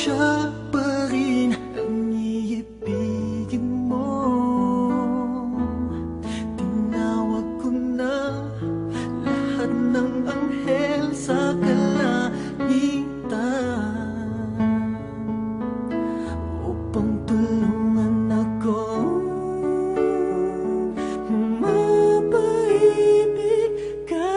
siya pa rin ang iibigin mo. Tinawag ko na lahat ng anghel sa kalangitan upang tulungan ako mapaibig ka.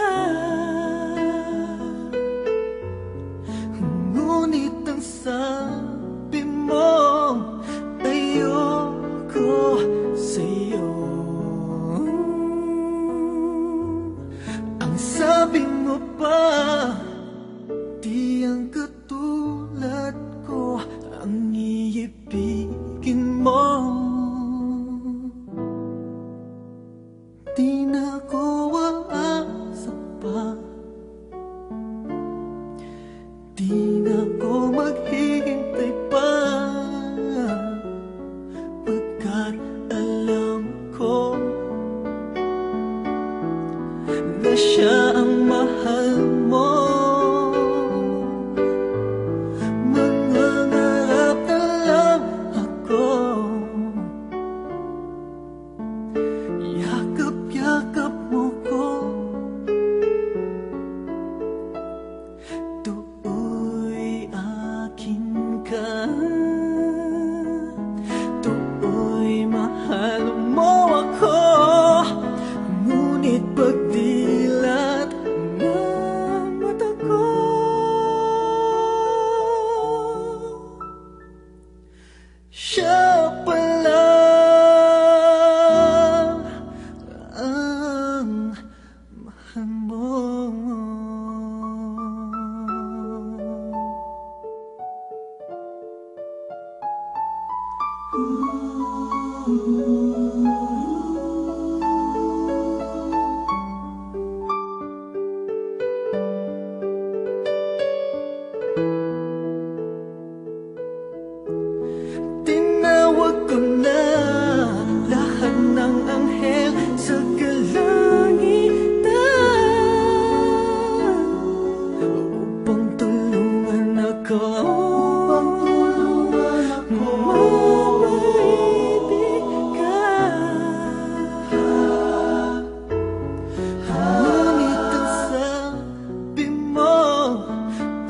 Ngunit ang sabi mo, ayoko sa'yo. Ang sabi mo pa, di ang katulad ko ang iibigin mo. Di na ko aasa pa, di na ko maghihintay pa, pagkat alam ko na siya ang mahal mo. Mangangarap na lang ako, yakap-yakap mo ko, tuoy akin ka, tuoy mahal mo ako. Ngunit pagdilat ng mata ko, siya pala ang mahal mo. Tinawag ko na lahat ng anghel sa kalangitan upang tulungan ako mapaibig ka. Ngunit ang sabi mo,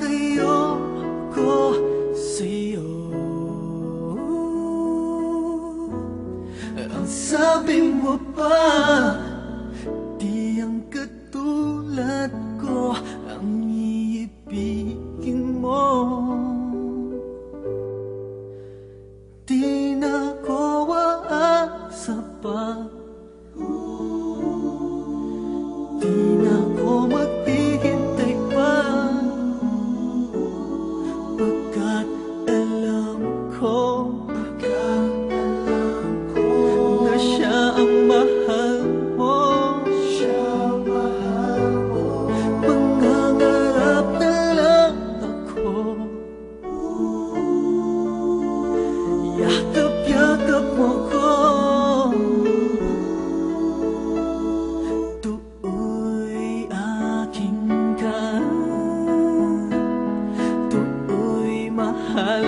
ayoko sa'yo. Ang sabi mo pa, di ang katulad ko ang iibigin mo. Di na ko aasa pa, di na ko maghihintay pa, pagkat alam ko na siya ang mahal mo. Mangangarap na lang ako, yakap-yakap mo ko, tuoy akin ka, tuoy mahal